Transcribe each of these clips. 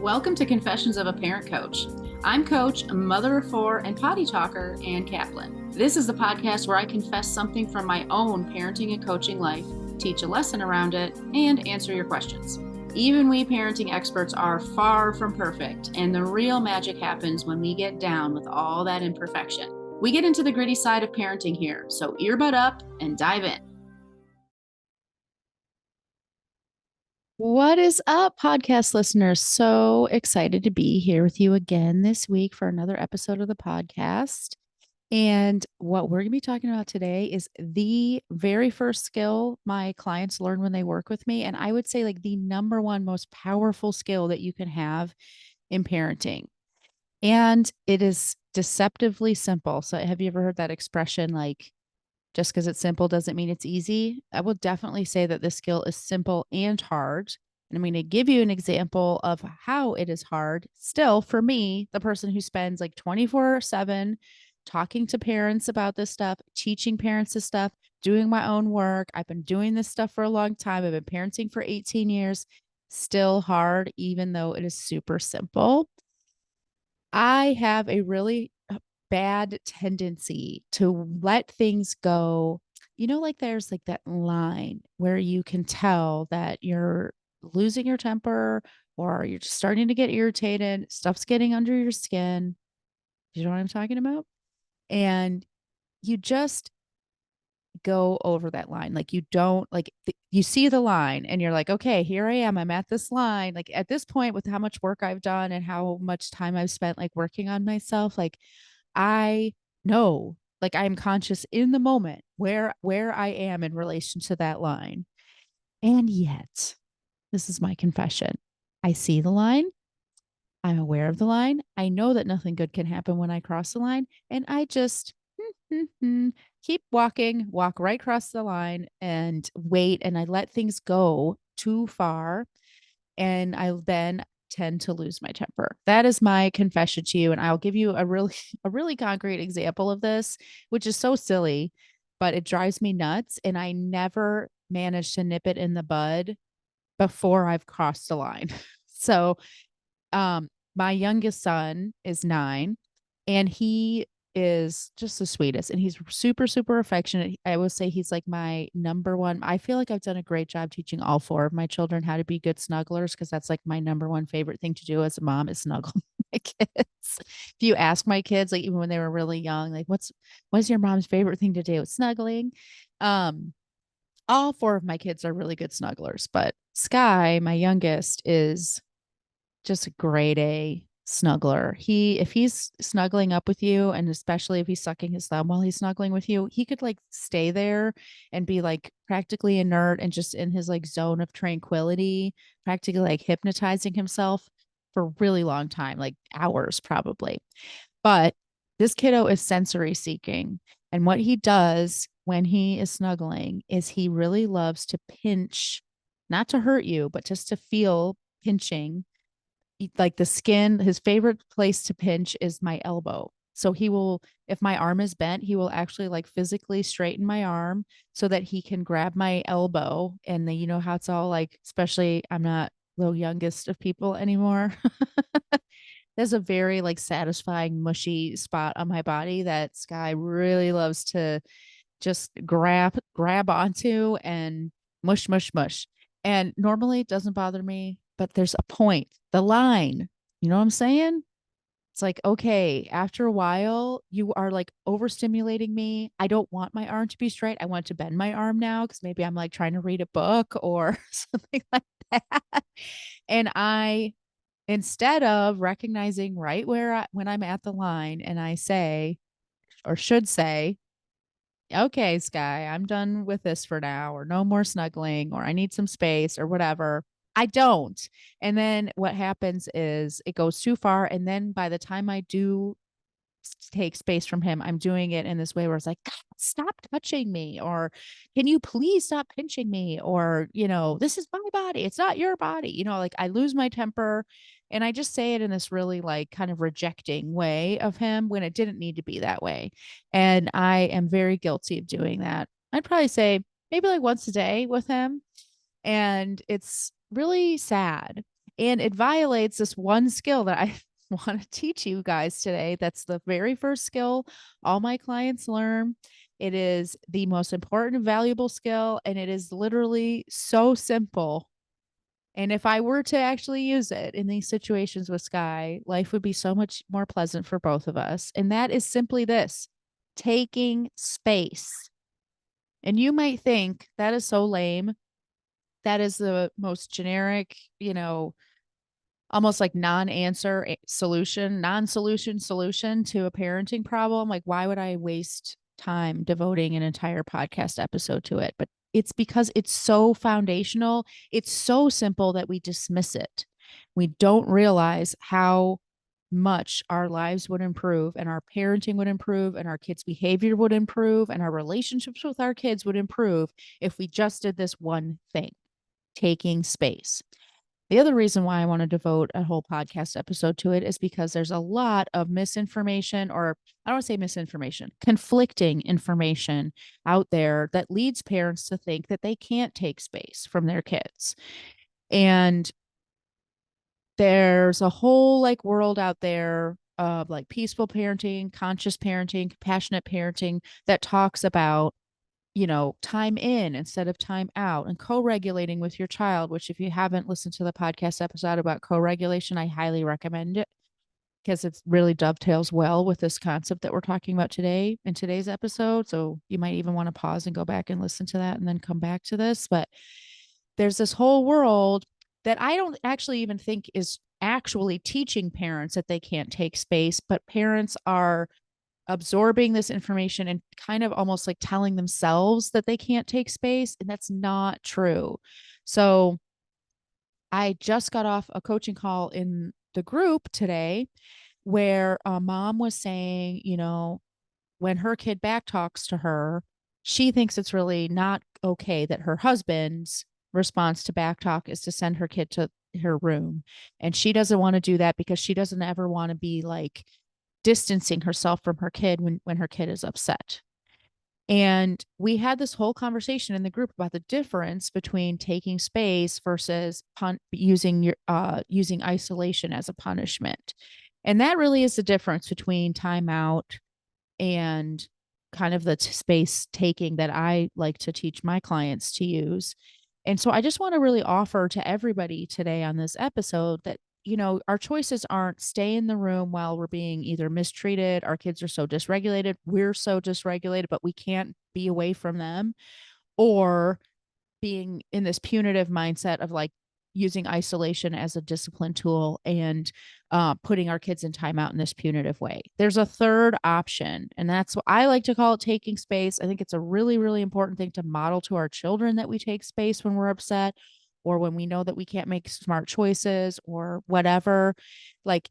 Welcome to Confessions of a Parent Coach. I'm Coach, a mother of four, and potty talker, Ann Kaplan. This is the podcast where I confess something from my own parenting and coaching life, teach a lesson around it, and answer your questions. Even we parenting experts are far from perfect, and the real magic happens when we get down with all that imperfection. We get into the gritty side of parenting here, so earbud up and dive in. What is up, podcast listeners? So excited to be here with you again this week for another episode of the podcast. And what we're going to be talking about today is the very first skill my clients learn when they work with me. And I would say, like, the number one most powerful skill that you can have in parenting. And it is deceptively simple. So, have you ever heard that expression, like, just because it's simple doesn't mean it's easy? I will definitely say that this skill is simple and hard. And I'm going to give you an example of how it is hard. Still, for me, the person who spends like 24/7 talking to parents about this stuff, teaching parents this stuff, doing my own work. I've been doing this stuff for a long time. I've been parenting for 18 years. Still hard, even though it is super simple. I have a really bad tendency to let things go. Like, there's like that line where you can tell that you're losing your temper or you're just starting to get irritated. Stuff's getting under your skin. You know what I'm talking about? And you just go over that line. Like, you don't like, you see the line and you're like, okay, here I am. I'm at this line. Like, at this point, with how much work I've done and how much time I've spent like working on myself, like, I know, like, I'm conscious in the moment where I am in relation to that line. And yet, this is my confession. I see the line. I'm aware of the line. I know that nothing good can happen when I cross the line. And I just keep walking, walk right across the line and wait. And I let things go too far. And I then tend to lose my temper. That is my confession to you. And I'll give you a really, a really concrete example of this, which is so silly, but it drives me nuts. And I never manage to nip it in the bud before I've crossed the line. So, my youngest son is 9, and he is just the sweetest, and he's super, super affectionate. I will say he's like my number one. I feel like I've done a great job teaching all 4 of my children how to be good snugglers, because that's like my number one favorite thing to do as a mom is snuggle my kids. If you ask my kids, like, even when they were really young, like, what's your mom's favorite thing to do? It's snuggling. Um, all 4 of my kids are really good snugglers, but Sky, my youngest, is just a grade A snuggler. If he's snuggling up with you, and especially if he's sucking his thumb while he's snuggling with you, he could like stay there and be like practically inert and just in his like zone of tranquility, practically like hypnotizing himself for a really long time, like hours probably. But this kiddo is sensory seeking. And what he does when he is snuggling is he really loves to pinch, not to hurt you, but just to feel pinching, like the skin. His favorite place to pinch is my elbow. So he will, if my arm is bent, he will actually like physically straighten my arm so that he can grab my elbow. And then, you know how it's all like, especially I'm not the youngest of people anymore. There's a very like satisfying, mushy spot on my body that Sky really loves to just grab onto and mush, mush, mush. And normally it doesn't bother me, but there's a point, the line. You know what I'm saying? It's like, okay, after a while, you are like overstimulating me. I don't want my arm to be straight. I want to bend my arm now because maybe I'm like trying to read a book or something like that. And instead of recognizing right when I'm at the line, and I say, or should say, okay, Sky, I'm done with this for now, or no more snuggling, or I need some space, or whatever. I don't. And then what happens is it goes too far. And then by the time I do take space from him, I'm doing it in this way where it's like, God, stop touching me, or can you please stop pinching me? Or, this is my body. It's not your body. Like, I lose my temper, and I just say it in this really like kind of rejecting way of him when it didn't need to be that way. And I am very guilty of doing that. I'd probably say maybe like once a day with him. And it's really sad. And it violates this one skill that I want to teach you guys today. That's the very first skill all my clients learn. It is the most important and valuable skill, and it is literally so simple. And if I were to actually use it in these situations with Sky, life would be so much more pleasant for both of us. And that is simply this: taking space. And you might think that is so lame. That is the most generic, almost like non-answer solution, non-solution solution to a parenting problem. Like, why would I waste time devoting an entire podcast episode to it? But it's because it's so foundational. It's so simple that we dismiss it. We don't realize how much our lives would improve and our parenting would improve and our kids' behavior would improve and our relationships with our kids would improve if we just did this one thing: taking space. The other reason why I want to devote a whole podcast episode to it is because there's a lot of misinformation, or I don't want to say misinformation, conflicting information out there that leads parents to think that they can't take space from their kids. And there's a whole like world out there of like peaceful parenting, conscious parenting, compassionate parenting that talks about, time in instead of time out, and co-regulating with your child, which if you haven't listened to the podcast episode about co-regulation, I highly recommend it because it really dovetails well with this concept that we're talking about today in today's episode. So you might even want to pause and go back and listen to that and then come back to this. But there's this whole world that I don't actually even think is actually teaching parents that they can't take space, but parents are absorbing this information and kind of almost like telling themselves that they can't take space. And that's not true. So I just got off a coaching call in the group today where a mom was saying, when her kid back talks to her, she thinks it's really not okay that her husband's response to back talk is to send her kid to her room. And she doesn't want to do that because she doesn't ever want to be like distancing herself from her kid when her kid is upset. And we had this whole conversation in the group about the difference between taking space versus using isolation as a punishment. And that really is the difference between timeout and kind of the space taking that I like to teach my clients to use. And so I just want to really offer to everybody today on this episode that, our choices aren't stay in the room while we're being either mistreated, our kids are so dysregulated, we're so dysregulated, but we can't be away from them, or being in this punitive mindset of like using isolation as a discipline tool and putting our kids in timeout in this punitive way. There's a third option, and that's what I like to call it: taking space. I think it's a really, really important thing to model to our children, that we take space when we're upset or when we know that we can't make smart choices or whatever. Like,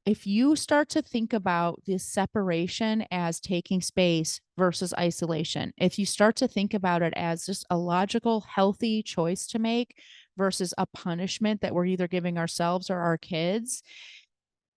if you start to think about this separation as taking space versus isolation, if you start to think about it as just a logical, healthy choice to make versus a punishment that we're either giving ourselves or our kids,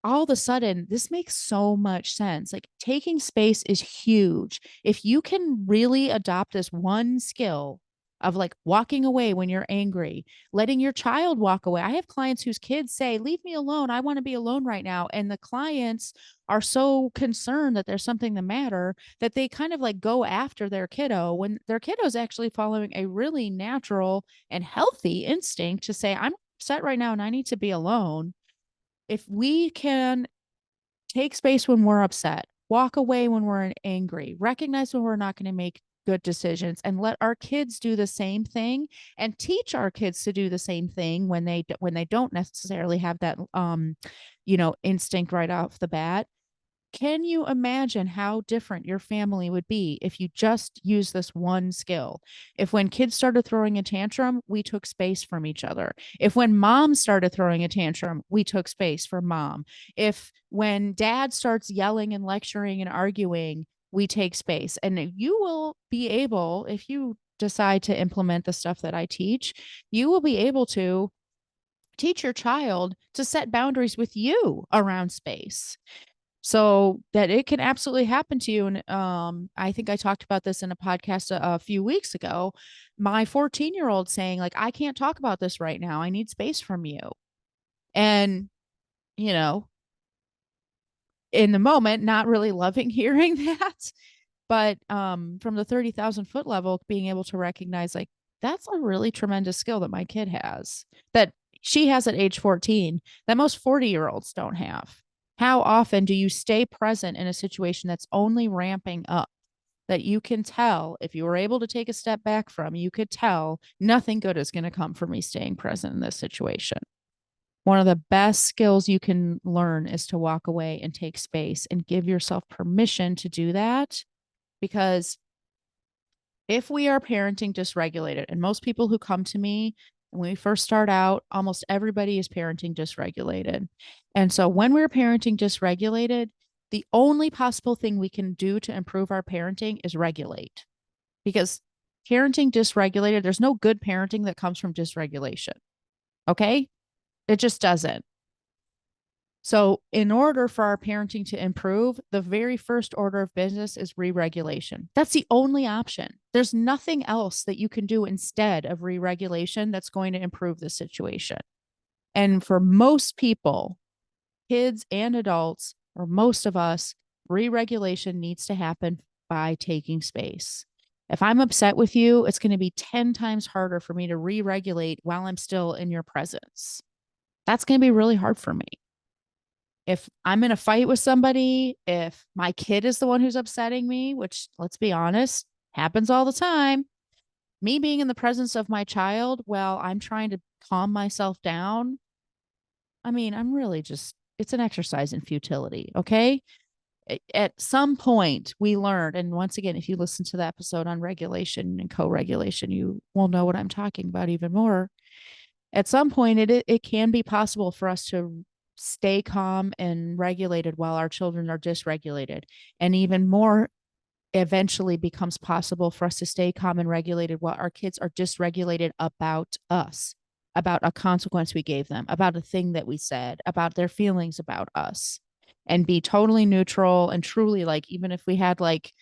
all of a sudden, this makes so much sense. Like, taking space is huge. If you can really adopt this one skill of like walking away when you're angry, letting your child walk away. I have clients whose kids say, "Leave me alone. I want to be alone right now." And the clients are so concerned that there's something the matter that they kind of like go after their kiddo when their kiddo is actually following a really natural and healthy instinct to say, "I'm upset right now and I need to be alone." If we can take space when we're upset, walk away when we're angry, recognize when we're not going to make good decisions, and let our kids do the same thing, and teach our kids to do the same thing when they don't necessarily have that instinct right off the bat. Can you imagine how different your family would be if you just use this one skill? If when kids started throwing a tantrum, we took space from each other. If when mom started throwing a tantrum, we took space from mom. If when dad starts yelling and lecturing and arguing, we take space. And you will be able, if you decide to implement the stuff that I teach, you will be able to teach your child to set boundaries with you around space, so that it can absolutely happen to you. And I think I talked about this in a podcast a few weeks ago. My 14-year-old saying like, "I can't talk about this right now. I need space from you." And, you know, in the moment, not really loving hearing that. But from the 30,000 foot level, being able to recognize like that's a really tremendous skill that my kid has, that she has at age 14, that most 40-year-olds don't have. How often do you stay present in a situation that's only ramping up? That you can tell, if you were able to take a step back from, you could tell nothing good is going to come from me staying present in this situation. One of the best skills you can learn is to walk away and take space and give yourself permission to do that. Because if we are parenting dysregulated, and most people who come to me when we first start out, almost everybody is parenting dysregulated. And so when we're parenting dysregulated, the only possible thing we can do to improve our parenting is regulate. Because parenting dysregulated, there's no good parenting that comes from dysregulation. Okay? It just doesn't. So, in order for our parenting to improve, the very first order of business is re regulation. That's the only option. There's nothing else that you can do instead of re regulation that's going to improve the situation. And for most people, kids and adults, or most of us, re regulation needs to happen by taking space. If I'm upset with you, it's going to be 10 times harder for me to re regulate while I'm still in your presence. That's going to be really hard for me. If I'm in a fight with somebody, if my kid is the one who's upsetting me, which let's be honest, happens all the time, me being in the presence of my child while I'm trying to calm myself down, I mean, I'm really just, it's an exercise in futility. Okay. At some point, we learned, and once again, if you listen to the episode on regulation and co regulation, you will know what I'm talking about even more. At some point, it can be possible for us to stay calm and regulated while our children are dysregulated. And even more, eventually becomes possible for us to stay calm and regulated while our kids are dysregulated about us, about a consequence we gave them, about a thing that we said, about their feelings about us, and be totally neutral and truly like, even if we had like,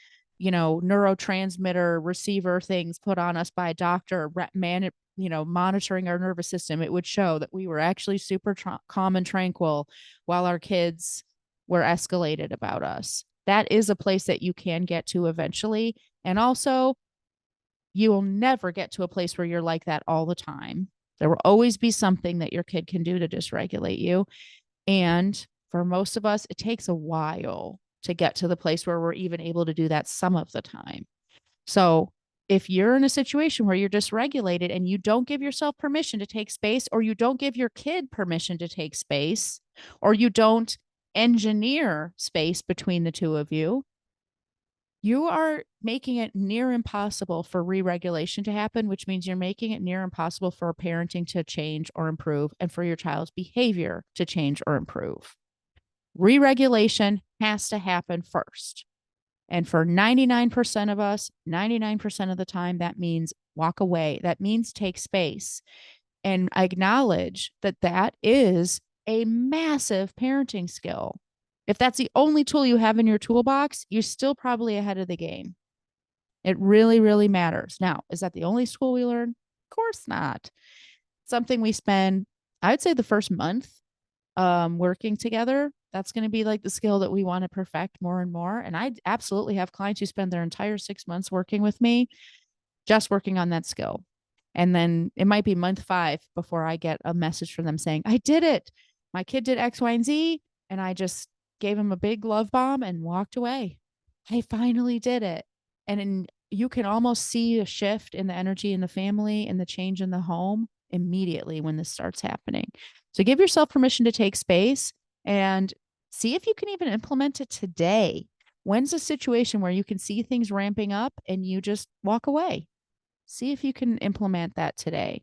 neurotransmitter receiver things put on us by a doctor, monitoring our nervous system, it would show that we were actually super calm and tranquil while our kids were escalated about us. That is a place that you can get to eventually. And also, you will never get to a place where you're like that all the time. There will always be something that your kid can do to dysregulate you. And for most of us, it takes a while to get to the place where we're even able to do that some of the time. So if you're in a situation where you're dysregulated and you don't give yourself permission to take space, or you don't give your kid permission to take space, or you don't engineer space between the two of you, you are making it near impossible for re-regulation to happen, which means you're making it near impossible for parenting to change or improve and for your child's behavior to change or improve. Re-regulation has to happen first. And for 99% of us, 99% of the time, that means walk away. That means take space and acknowledge that that is a massive parenting skill. If that's the only tool you have in your toolbox, you're still probably ahead of the game. It really, really matters. Now, is that the only tool we learn? Of course not. Something we spend, I would say, the first month working together. That's going to be like the skill that we want to perfect more and more. And I absolutely have clients who spend their entire 6 months working with me, just working on that skill. And then it might be month 5 before I get a message from them saying, I did it. My kid did X, Y, and Z. And I just gave him a big love bomb and walked away. I finally did it. And you can almost see a shift in the energy in the family and the change in the home immediately when this starts happening. So give yourself permission to take space and see if you can even implement it today. When's a situation where you can see things ramping up and you just walk away? See if you can implement that today.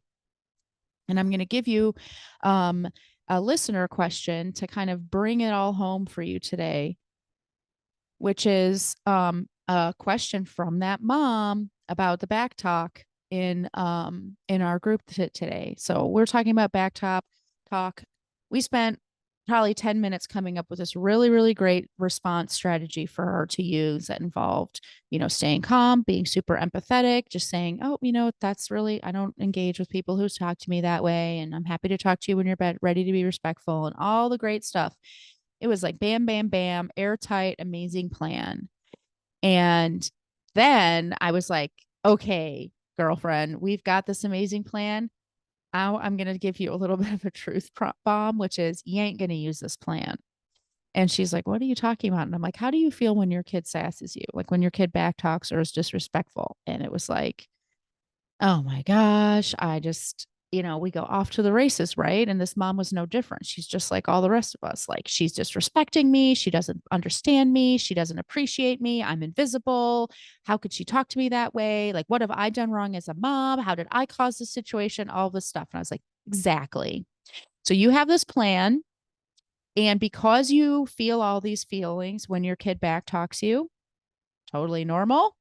And I'm going to give you a listener question to kind of bring it all home for you today, which is a question from that mom about the back talk in our group today. So we're talking about back talk. We spent probably 10 minutes coming up with this really, really great response strategy for her to use that involved, staying calm, being super empathetic, just saying, oh, that's really, I don't engage with people who talk to me that way. And I'm happy to talk to you when you're ready to be respectful and all the great stuff. It was like bam, bam, bam, airtight, amazing plan. And then I was like, okay, girlfriend, we've got this amazing plan. Now I'm going to give you a little bit of a truth bomb, which is you ain't going to use this plan. And she's like, what are you talking about? And I'm like, how do you feel when your kid sasses you? Like when your kid back talks or is disrespectful? And it was like, oh my gosh, I just, we go off to the races, right? And this mom was no different. She's just like all the rest of us. Like she's disrespecting me. She doesn't understand me. She doesn't appreciate me. I'm invisible. How could she talk to me that way? Like, what have I done wrong as a mom? How did I cause this situation? All this stuff. And I was like, exactly. So you have this plan. And because you feel all these feelings when your kid back talks you, totally normal,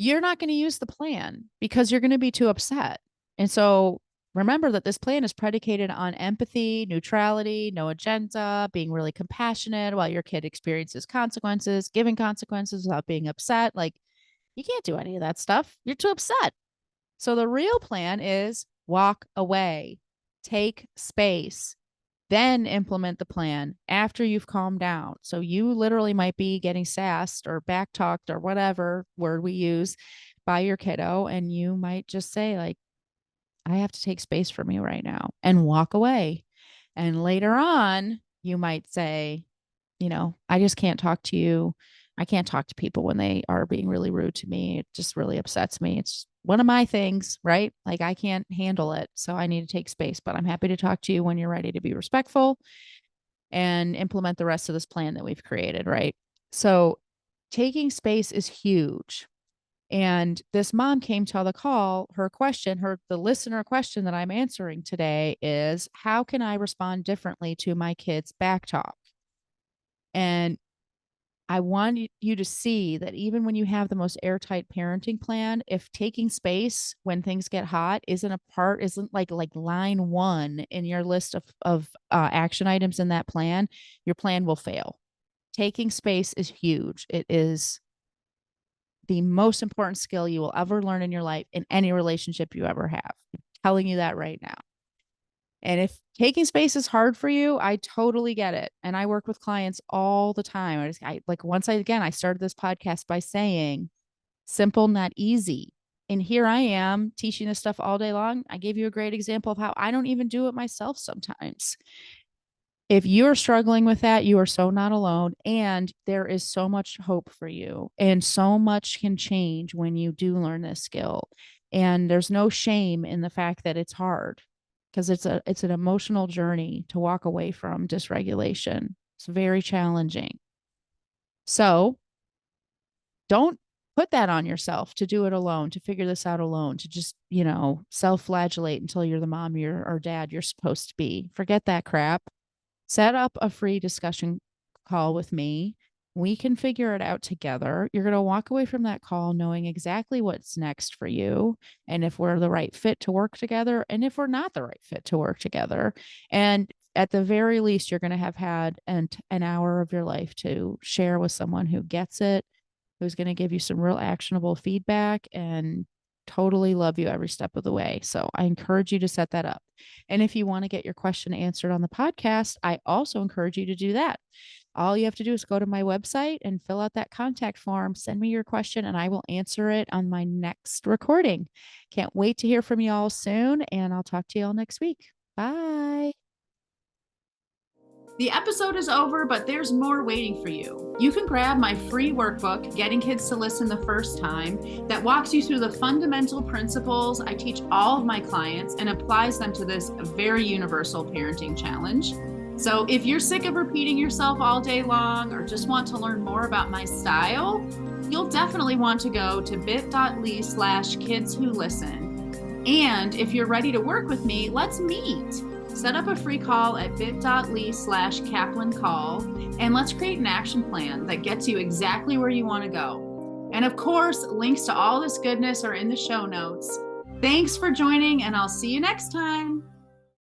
you're not going to use the plan because you're going to be too upset. And so remember that this plan is predicated on empathy, neutrality, no agenda, being really compassionate while your kid experiences consequences, giving consequences without being upset. Like you can't do any of that stuff. You're too upset. So the real plan is walk away, take space, then implement the plan after you've calmed down. So you literally might be getting sassed or backtalked or whatever word we use by your kiddo. And you might just say like, I have to take space from you right now and walk away. And later on, you might say, I just can't talk to you. I can't talk to people when they are being really rude to me. It just really upsets me. It's one of my things, right? Like I can't handle it. So I need to take space, but I'm happy to talk to you when you're ready to be respectful and implement the rest of this plan that we've created, right? So taking space is huge. And this mom came to the call. The listener question that I'm answering today is, how can I respond differently to my kids' back talk? And I want you to see that even when you have the most airtight parenting plan, if taking space when things get hot isn't like line one in your list of action items in that plan, your plan will fail. Taking space is huge. It is the most important skill you will ever learn in your life in any relationship you ever have. I'm telling you that right now. And if taking space is hard for you, I totally get it. And I work with clients all the time. I started this podcast by saying simple, not easy. And here I am teaching this stuff all day long. I gave you a great example of how I don't even do it myself sometimes. If you're struggling with that, you are so not alone. And there is so much hope for you. And so much can change when you do learn this skill. And there's no shame in the fact that it's hard, because it's an emotional journey to walk away from dysregulation. It's very challenging. So don't put that on yourself to do it alone, to figure this out alone, to just, self-flagellate until you're the mom or dad you're supposed to be. Forget that crap. Set up a free discussion call with me. We can figure it out together. You're going to walk away from that call knowing exactly what's next for you, and if we're the right fit to work together, and if we're not the right fit to work together. And at the very least, you're going to have had an hour of your life to share with someone who gets it, who's going to give you some real actionable feedback and totally love you every step of the way. So I encourage you to set that up. And if you want to get your question answered on the podcast, I also encourage you to do that. All you have to do is go to my website and fill out that contact form, send me your question, and I will answer it on my next recording. Can't wait to hear from you all soon, and I'll talk to you all next week. Bye. The episode is over, but there's more waiting for you. You can grab my free workbook, Getting Kids to Listen the First Time, that walks you through the fundamental principles I teach all of my clients and applies them to this very universal parenting challenge. So if you're sick of repeating yourself all day long or just want to learn more about my style, you'll definitely want to go to bit.ly/kidswholisten. And if you're ready to work with me, let's meet. Set up a free call at bit.ly/KaplanCall, and let's create an action plan that gets you exactly where you want to go. And of course, links to all this goodness are in the show notes. Thanks for joining, and I'll see you next time.